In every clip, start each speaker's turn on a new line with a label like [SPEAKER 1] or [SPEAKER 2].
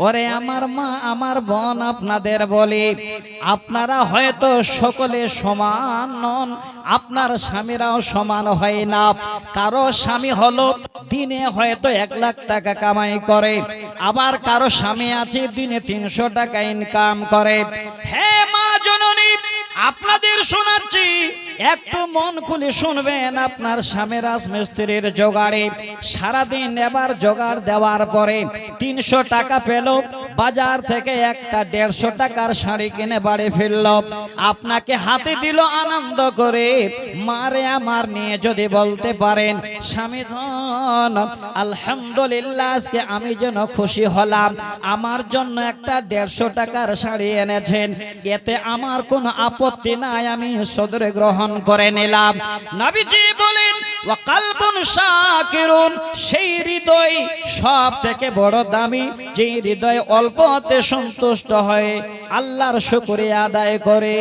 [SPEAKER 1] ওরে আমার মা আমার বোন আপনাদের বলি, আপনারা হয়তো সকলে সমান নন, আপনার স্বামীরাও সমান হয় না। কারো স্বামী হলো দিনে হয়তো 1 লাখ টাকা কামাই করে, আবার কারো স্বামী আছে দিনে 300 টাকা ইনকাম করে। হে মা জননী, আপনাদের শোনাচ্ছি, একটু মন খুলে শুনবেন। আপনার স্বামী রাজমিস্ত্রির জোগাড়ে সারাদিন এবার জোগাড় দেওয়ার পরে 300 টাকা পেল, বাজার থেকে একটা 150 টাকার শাড়ি কিনে বাড়ি ফিরল, আপনাকে হাতে দিল আনন্দ করে। মারে আমার নিয়ে যদি বলতে পারেন, স্বামী ধন আলহামদুলিল্লাহ, আজকে আমি যেন খুশি হলাম, আমার জন্য একটা 150 টাকার শাড়ি এনেছেন, এতে আমার কোনো আপত্তি নাই, আমি সদরে গ্রহণ করে নিলাম। নবীজি বলেন ওয়া কালবুন শাকিরুন, সেই হৃদয় সব থেকে বড় দামি, যে হৃদয় অল্পতে সন্তুষ্ট হয়, আল্লাহর শুকরিয়া আদায় করে।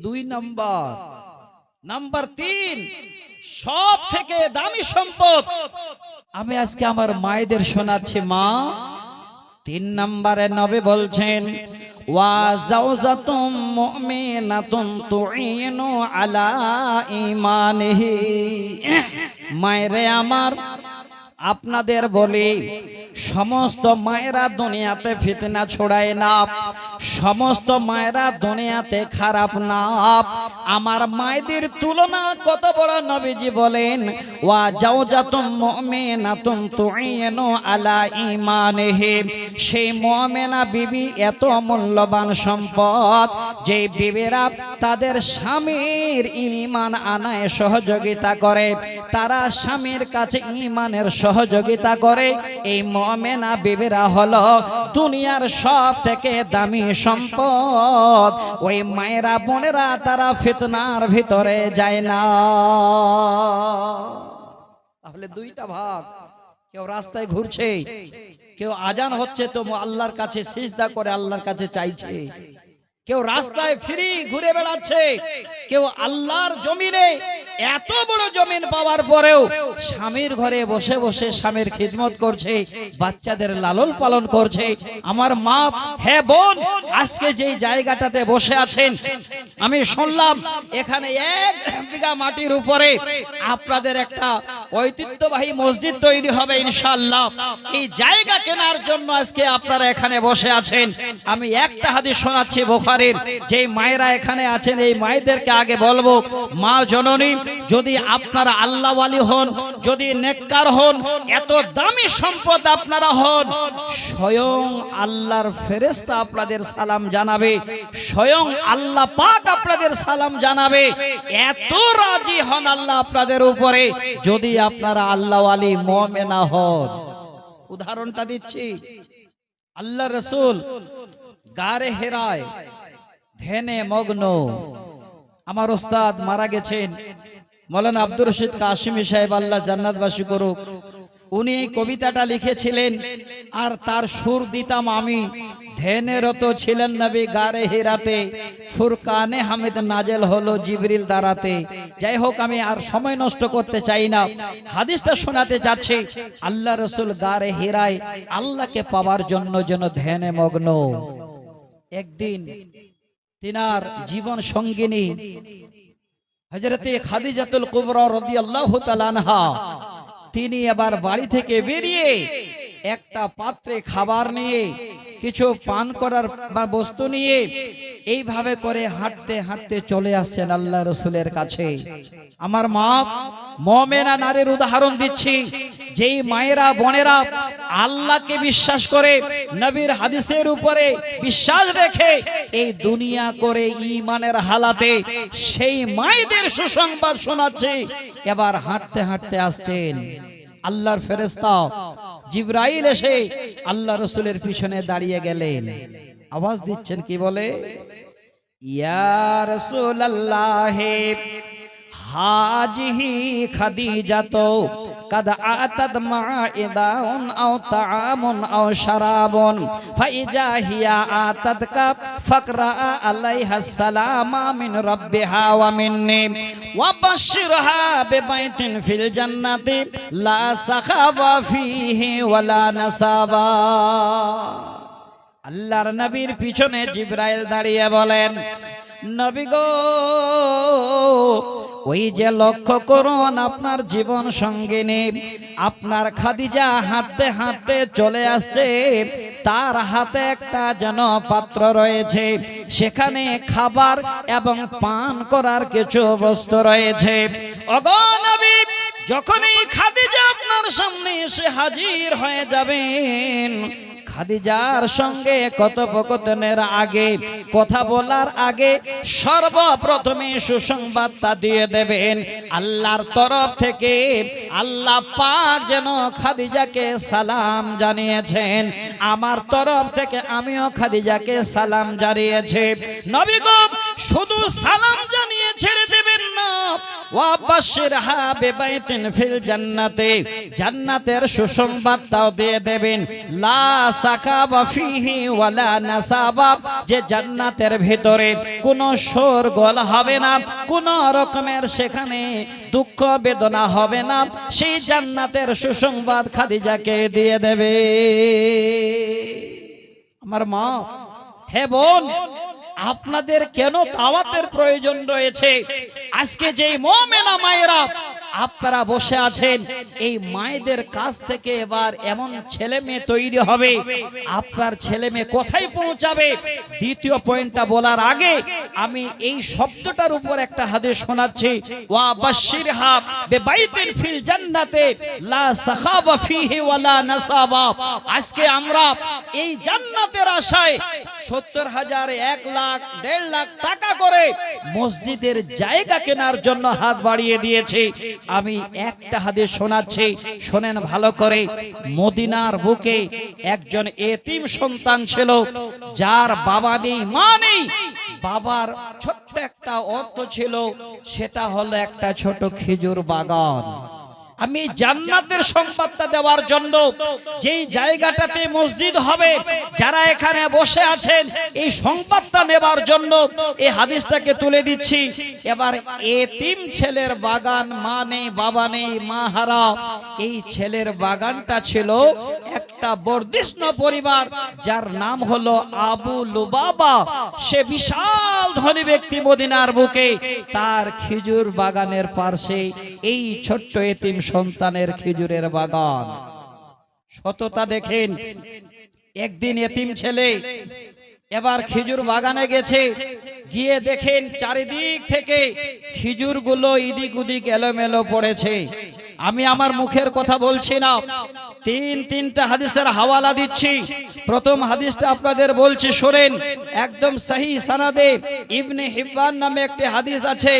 [SPEAKER 1] 2 নাম্বার। নাম্বার 3, সব থেকে দামি সম্পদ আমি আজকে আমার মায়েদের শোনাচ্ছি। মা 3 নম্বরে নবী বলছেন ওয়া যাওজাতুম মুমিনাতুন তুইনু আলা ঈমানিহি। মায়েরে আমার, আপনাদের বলি, সমস্ত মায়েরা দুনিয়াতে ফিতনা ছড়ায় না, সমস্ত মায়েরা দুনিয়াতে খারাপ না। আমার মায়েদের তুলনা কত বড়, নবীজি বলেন ওয়া যাওজাতুম মুমিনাতুন তুইনু আলা ঈমানিহি। সেই মুমিনা বিবি এত মূল্যবান সম্পদ, যে বিবিরা তাদের স্বামীর ঈমান আনায় সহযোগিতা করে, তারা স্বামীর কাছে ঈমানের সহযোগিতা করে। এই মুমিনা বিবিরা হলো দুনিয়ার সব থেকে দামি সম্পদ। ওই মায়েরা বোনেরা তারা ফিতনার ভিতরে যায় না। তাহলে 2টা ভাগ, কেউ রাস্তায় ঘুরছে, কেউ আজান হচ্ছে তো আল্লাহর কাছে সিজদা করে আল্লাহর কাছে চাইছে, কেউ রাস্তায় ফ্রি ঘুরে বেড়াচ্ছে, কেউ আল্লাহর জমিনে এত বড় জমিন পাওয়ার পরেও স্বামীর ঘরে বসে বসে স্বামীর খিদমত করছে, বাচ্চাদের লালন পালন করছে। আমার মা, হে বোন, আজকে যেই জায়গাটাতে বসে আছেন, আমি শুনলাম এখানে 1 বিঘা মাটির উপরে আপনাদের একটা ঐতিহ্যবাহী মসজিদ তৈরি হবে ইনশাআল্লাহ। এই জায়গা কেনার জন্য আজকে আপনারা এখানে বসে আছেন। আমি একটা হাদিস শোনাচ্ছি বুখারীর, যেই মায়েরা এখানে আছেন এই মায়েদেরকে আগে বলবো, মা জননী, যদি আপনারা আল্লাহ ওয়ালি হন, যদি নেককার হন, এত দামি সম্পদ আপনারা হন, স্বয়ং আল্লাহর ফেরেশতা আপনাদের সালাম জানাবে, স্বয়ং আল্লাহ পাক আপনাদের সালাম জানাবে। এত রাজি হন আল্লাহ আপনাদের উপরে, যদি আপনারা আল্লাহ ওয়ালি মুমিনা হন। উদাহরণটা দিচ্ছি, আল্লাহ রাসূল গারে হেরায় ধ্যানে মগ্ন, আমার ওস্তাদ মারা গেছেন মাওলানা আব্দুর রশিদ কাশিমি সাহেব, আল্লাহ জান্নাতবাসী করুক। উনি এই কবিতাটা লিখেছিলেন, আর তার সুর দিতাম আমি। ধ্যানেরত ছিলেন নবী গারে হেরাতে, ফুরকানে হামিদ নাজেল হলো জিবরিল দ্বারাতে। যাই হোক, আমি আর সময় নষ্ট করতে চাই না, হাদিসটা শোনাতে যাচ্ছি। আল্লাহ রাসূল গারে হেরায় আল্লাহকে পাওয়ার জন্য যেন ধ্যানে মগ্ন। একদিন তিনার জীবন সঙ্গিনী হযরতে খাদিজাতুল কুবরা রাদিয়াল্লাহু তাআলা আনহা, তিনি আবার বাড়ি থেকে বেরিয়ে একটা পাত্রে খাবার নিয়ে, কিছু পান করার বস্তু নিয়ে এইভাবে করে হাঁটতে হাঁটতে চলে আসছেন আল্লাহ রাসূলের কাছে। আমার মা, মুমিনা নারীর উদাহরণ দিচ্ছি, যেই মায়েরা বোনেরা আল্লাহকে বিশ্বাস করে, নবীর হাদিসের উপরে বিশ্বাস রেখে এই দুনিয়া করে ঈমানের হালাতে, সেই মায়েদের সুসংবাদ শোনাচ্ছে। এবার হাঁটতে হাঁটতে আসছেন, আল্লাহর ফেরেশতা জিবরাইল এসে আল্লাহ রাসূলের পিছনে দাঁড়িয়ে গেলেন, আওয়াজ দিচ্ছেন, কি বলে? ইয়া রাসূলুল্লাহ হাজিহি খাদিজাতু কাদ আতাদ মাইদাউন আও তাআমুন আও শারাবুন ফাইজা হিয়া আতাদকা ফাকরা আলাইহাস সালামা মিন রাব্বিহা ওয়া মিন্নি ওয়া বাশশিরহা বিবাইতিন ফিল জান্নাতি লা সাখাবা ফীহি ওয়ালা নাসাবা। আল্লাহর নবীর পিছনে জিবরাইল দাঁড়িয়ে বলেন, নবী গো, ওই যে লক্ষ্য করুন আপনার জীবন সঙ্গিনী আপনার খাদিজা হাঁটতে হাঁটতে চলে আসছে, তার হাতে একটা যেন পাত্র রয়েছে, সেখানে খাবার এবং পান করার কিছু বস্তু রয়েছে। ওগো নবী, যখনই খাদিজা আপনার সামনে এসে হাজির হয়ে যাবেন, খাদিজার সঙ্গে কথোপকথনের আগে, কথা বলার আগে সর্বপ্রথমে সুসংবাদটা দিয়ে দেবেন আল্লাহর তরফ থেকে। আল্লাহ পাক যেন খাদিজাকে সালাম জানিয়েছেন, আমার তরফ থেকে আমিও খাদিজাকে সালাম জানিয়েছি। নবী গো, শুধু সালাম জানিয়ে ছেড়ে দেবেন না, ওয়া বাশশিরহা বিবাইতিন ফিল জান্নাতি, জান্নাতের সুসংবাদটাও দিয়ে দেবেন। লা সাখাবা ফীহি ওয়ালা নাসাবা, যে জান্নাতের ভিতরে কোনো শোরগোল হবে না, কোনো রকমের সেখানে দুঃখ বেদনা হবে না, সেই জান্নাতের সুসংবাদ খাদিজাকে দিয়ে দেবে। আমার মা, হে বোন, আপনাদের কেন দাওয়াতের প্রয়োজন রয়েছে? আজকে যেই মুমিনা মায়েরা আপনারা বসে আছেন, এই মায়েদের কাছ থেকে এবার এমন ছেলে মেয়ে তৈরি হবে, আপনার ছেলে মেয়ে কোথায় পৌঁছাবে। দ্বিতীয় পয়েন্টটা বলার আগে আমি এই শব্দটার উপর একটা হাদিস শোনাচ্ছি, ওয়া বাশশিরহা বিবাইতিন ফিল জান্নাতে লা সাখাবা ফীহি ওয়ালা নাসাবা। আজকে আমরা এই জান্নাতের আশায় 70,000, 1 লাখ, 1.5 লাখ টাকা করে মসজিদের জায়গা কেনার জন্য হাত বাড়িয়ে দিয়েছি। আমি একটা হাদিস শোনাচ্ছি, শোনেন ভালো করে। মদিনার বুকে একজন এতিম সন্তান ছিল, যার বাবা নেই, মা নেই। বাবার ছোট্ট একটা অর্থ ছিল, সেটা হলো একটা ছোট খেজুর বাগান। আমি জান্নাতের সংবাদটা দেওয়ার জন্য, যেই জায়গাটাতে মসজিদ হবে, যারা এখানে বসে আছেন এই সংবাদটা নেবার জন্য এই হাদিসটাকে তুলে দিচ্ছি। এবার এতিম ছেলের বাগান, মা নেই, বাবা নেই, মা হারা, এই ছেলের বাগানটা ছিল একটা বর্ধিষ্ণু পরিবার, যার নাম হলো আবু লুবাবা। সে বিশাল ধনী ব্যক্তি মদিনার বুকে, তার খেজুর বাগানের পাশে এই ছোট্ট এতিম সন্তানের খেজুরের বাগান। সততা দেখেন। একদিন এতিম ছেলে এবার খেজুর বাগানে গেছে, গিয়ে দেখেন চারিদিক থেকে খেজুরগুলো ইদিক উদিক এলোমেলো পড়েছে। আমি আমার মুখের কথা বলছি না, তিনটা হাদিসের হাওয়ালা দিচ্ছি। প্রথম হাদিসটা আপনাদের বলছি, শোনেন, একদম সহি সনদে ইবনে হিব্বান নামে একটি হাদিস আছে।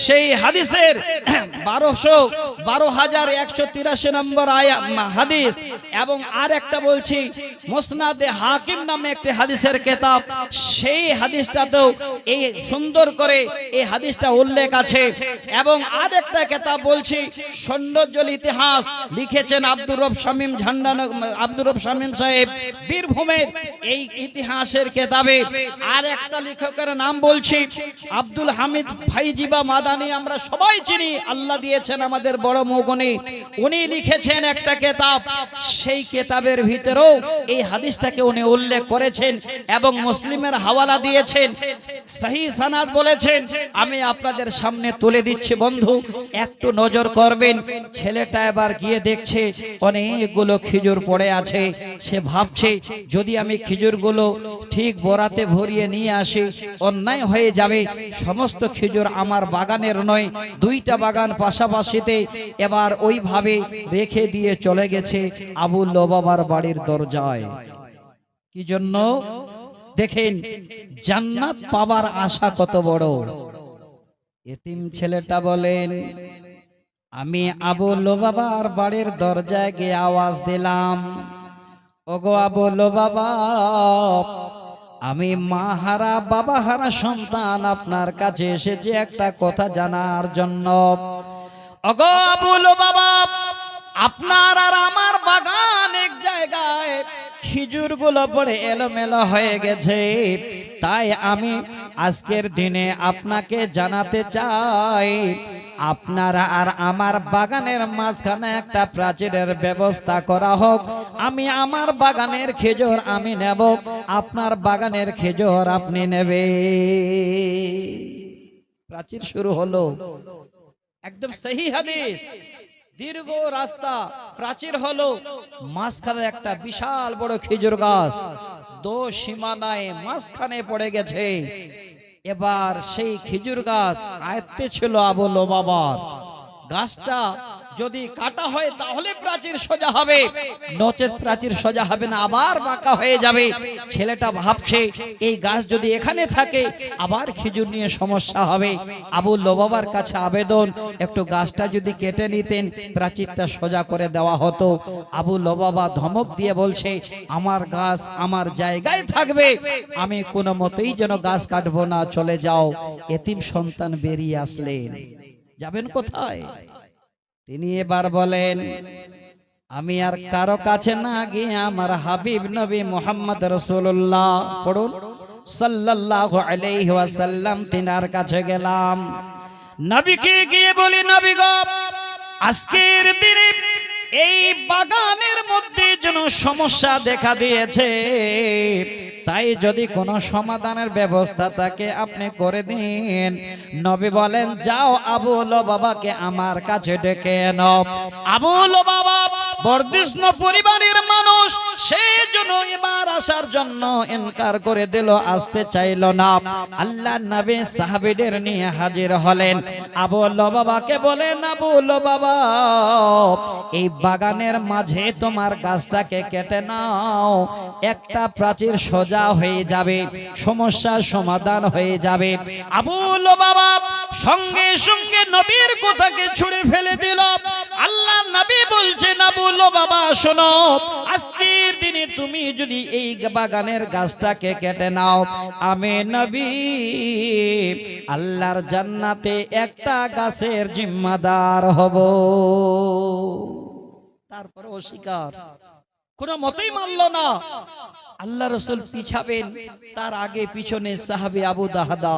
[SPEAKER 1] সেই হাদিসের 12,183 নম্বর হাদিস। এবং আর একটা বলছি, মুসনাদে হাকিম নামে একটি হাদিসের কিতাব, সেই হাদিসটাতেও এই সুন্দর করে এই হাদিসটা উল্লেখ আছে। এবং আর একটা কিতাব বলছি, সৌন্দর্যল ইতিহাস, লিখেছেন আব্দুর রব শামীম আব্দুর রব শামীম সাহেব, বীরভূমের এই ইতিহাসের কিতাবে। আর একটা লেখকের নাম বলছি, আব্দুল হামিদ ফাইজিবা মাদানী, আমরা সবাই চিনি, আল্লাহ দিয়েছেন আমাদের বড় মগনি, উনি লিখেছেন একটা কিতাব। সেই কিতাবের ভিতরেও এই হাদিসটাকে উনি উল্লেখ করেছেন এবং মুসলিমের হাওয়ালা দিয়েছেন, সহি সনদ বলেছেন। আমি আপনাদের সামনে তুলে দিচ্ছি বন্ধু, একটু নজর করবেন। ছেলেটা এবার গিয়ে দেখছে অনেকগুলো খেজুর পড়ে আছে। সে ভাবছে, যদি আমি খেজুরগুলো ঠিক বরাতে ভরিয়ে নিয়ে আসি, অন্যায় হয়ে যাবে। সমস্ত খেজুর আমার বাগানের নয়, 2টা বাগান পাশাপাশিতে। এবার ওইভাবে রেখে দিয়ে চলে গেছে আবু লুবাবার বাড়ির দরজায়। কি জন্য? দেখেন জান্নাত পাবার আশা কত বড়। এতিম ছেলেটা বলেন, আমি আবু লুবাবার বাড়ির দরজায় গিয়ে আওয়াজ দিলাম, ওগো আবু লুবাবা, আমি মা হারা বাবা হারা সন্তান আপনার কাছে এসেছি একটা কথা জানার জন্য। ওগো আবু লুবাবা, আপনার আর আমার বাগান এক জায়গায় খেজুর গুলো পড়ে এলোমেলো হয়ে গেছে, তাই আমি আজকের দিনে আপনাকে জানাতে চাই আপনারা আর আমার বাগানের মাঝখানে একটা প্রাচীরের ব্যবস্থা করা হোক। আমি আমার বাগানের খেজুর আমি নেব, আপনার বাগানের খেজুর আপনি নেবে। প্রাচীর শুরু হলো, একদম সহি হাদিস। দীর্ঘ রাস্তা, প্রাচীর হলো, মাঝখানে একটা বিশাল বড় খেজুর গাছ দো সীমানায় মাঝখানে পড়ে গেছে। এবার সেই খেজুর গাছ আয়ত্তে ছিল আবু লুবাবার। গাছটা যদি কাটা হয় তাহলে প্রাচীর সোজা হবে, নচেত প্রাচীর সোজা হবে না, আবার বাঁকা হয়ে যাবে। ছেলেটা ভাবছে এই গাছ যদি এখানে থাকে আবার খেজুর নিয়ে সমস্যা হবে। আবু লুবাবার কাছে আবেদন, একটু গাছটা যদি কেটে নিতেন প্রাচীরটা সোজা করে দেওয়া হতো। আবু লুবাবা ধমক দিয়ে বলছে, আমার গাছ আমার জায়গায় থাকবে, আমি কোনো মতেই যেন গাছ কাটবো না, চলে যাও। এতিম সন্তান বেরিয়ে আসলেন, যাবেন কোথায়? তিনি এবার বলেন, আমি আর কারো কাছে না গিয়ে আমার হাবিব নবী মুহাম্মদ রাসূলুল্লাহ পড়ুন সাল্লাল্লাহু আলাইহি ওয়াসাল্লাম তিনার কাছে গেলাম। নবীকে গিয়ে বলি, নবী গো, আজকের দিনে এই বাগানের মধ্যে যেন সমস্যা দেখা দিয়েছে, তাই যদি কোনো সমাধানের ব্যবস্থা থাকে আপনি করে দিন। নবী বলেন, যাও আবু লুবাবাকে আমার কাছে ডেকে এনো। আবু লুবাবা বর্ধিষ্ণু পরিবারের মানুষ, সেই জন্য এবার আসার জন্য ইনকার করে দিল, আসতে চাইল না। আল্লাহর নবী সাহাবীদের নিয়ে হাজির হলেন। আবু লুবাবাকে বলেন, আবু লুবাবা, এই বাগানের মাঝে তোমার গাছটাকে কেটে নাও, একটা প্রাচীর সোজা হয়ে যাবে, সমস্যার সমাধান হয়ে যাবে। আবু লুবাবা সঙ্গে সঙ্গে নবীর কথাকে ছুঁড়ে ফেলে দিল। আল্লাহ নবী বলছেন, আবু লুবাবা শোনো, আজকের দিনে তুমি যদি এই বাগানের গাছটাকে কেটে নাও, আমি নবী আল্লাহর জান্নাতে একটা গাছের জিম্মাদার হব। তারপরে অস্বীকার, কোনো মতেই মানল না। আল্লাহ রাসূল পিছাবেন, তার আগে পিছনে সাহাবী আবু দাহদা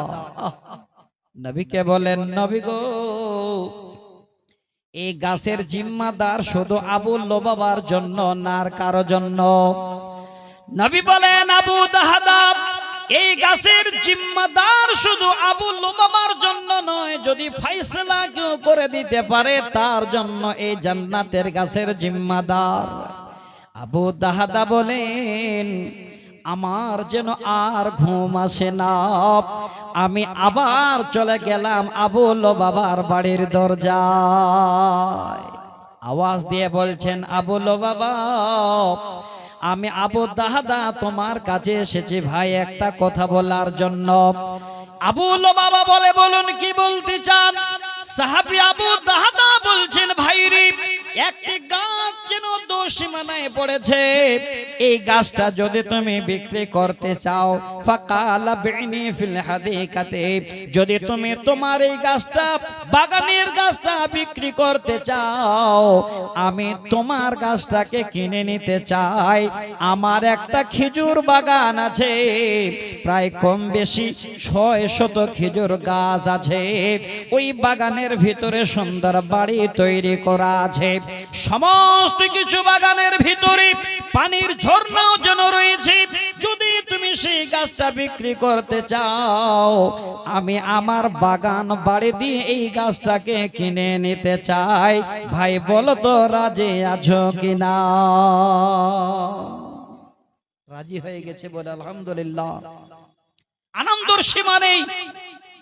[SPEAKER 1] নবীকে বলেন, নবী গো, এই গাছের জিম্মাদার শুধু আবু লুবাবার জন্য না আর কারো জন্য? নবী বলেন, আবু দাহদা, এই গাছের জিম্মাদার শুধু আবু লুবাবার জন্য নয়, যদি ফয়সালা কেউ করে দিতে পারে তার জন্য এই জান্নাতের গাছের জিম্মাদার। আবু দাহদা বলেন, আমার যেন আর ঘুম আসে না, আমি আবার চলে গেলাম আবু লুবাবার বাড়ির দরজায়। আওয়াজ দিয়ে বলছেন, আবু লুবাবা, আমি আবু দাহদা তোমার কাছে এসেছি ভাই একটা কথা বলার জন্য। আবু লুবাবা বলে, বলুন কি বলতে চান? সাহাবী আবু দাহদা বলছেন, ভাইরে, একটি গাছ যেন দোষীমানায় পড়েছে, এই গাছটা যদি তুমি বিক্রি করতে চাও, ফাকালা বিনি ফিল হাদিকাতে, যদি তুমি তোমার এই গাছটা বাগানের গাছটা বিক্রি করতে চাও, আমি তোমার গাছটাকে কিনে নিতে চাই। আমার একটা খেজুর বাগান আছে, প্রায় কম বেশি 600 খেজুর গাছ আছে। ওই বাগানের ভিতরে সুন্দর বাড়ি তৈরি করা আছে, সমস্ত কিছু বাগানের ভিতরে, পানির ঝর্ণাও যেন রয়েছে। যদি তুমি সেই গাছটা বিক্রি করতে চাও, আমি আমার বাগান বাড়ি দিয়ে এই গাছটাকে কিনে নিতে চাই। ভাই বলো তো রাজি আছো কিনা? রাজি হয়ে গেছে বলে আলহামদুলিল্লাহ। আনন্দের সীমা নেই,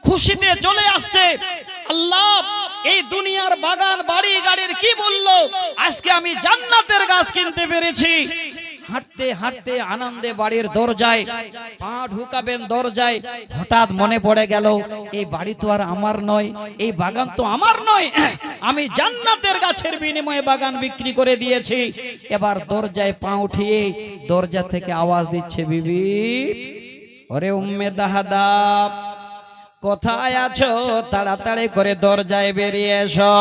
[SPEAKER 1] খুশিতে চলে আসছে। আল্লাহ এই দুনিয়ার বাগান বাড়ি গাড়ির কি বললো, আজকে আমি জান্নাতের গাছ কিনতে পেরেছি। হাঁটতে হাঁটতে আনন্দে বাড়ির দরজায় পা ঢুকাবেন, দরজায় হঠাৎ মনে পড়ে গেল, এই বাড়ি তো আর আমার নয়, এই বাগান তো আমার নয়, আমি জান্নাতের গাছের বিনিময়ে বাগান বিক্রি করে দিয়েছি। এবার দরজায় পা উঠিয়ে দরজা থেকে আওয়াজ দিচ্ছে, বিবি ওরে উম্মে দাহাদা কোথায় আছো, তাড়াতাড়ি করে দরজায় বেরিয়ে এসো।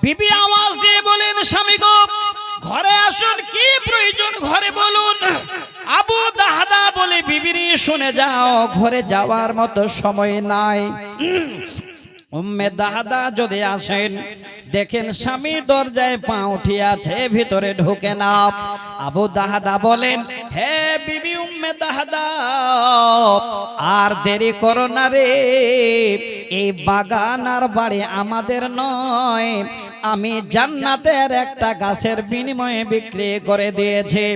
[SPEAKER 1] বিবি আওয়াজ দিয়ে বলেন, স্বামী গো ঘরে আসুন, কি প্রয়োজন ঘরে বলুন। আবু দাহাদা বলে, বিবিরি শুনে যাও, ঘরে যাওয়ার মতো সময় নাই। উম্মে দাহাদা যদি আসেন, দেখেন স্বামী দরজায় পা উঠিয়ে আছে, ভিতরে ঢুকে না। আবু দাহাদা বলেন, হে বিবি উম্মে দাহাদা, আর দেরি করো না রে, এই বাগান আর বাড়ি আমাদের নয়, আমি জান্নাতের একটা গাছের বিনিময়ে বিক্রি করে দিয়েছি।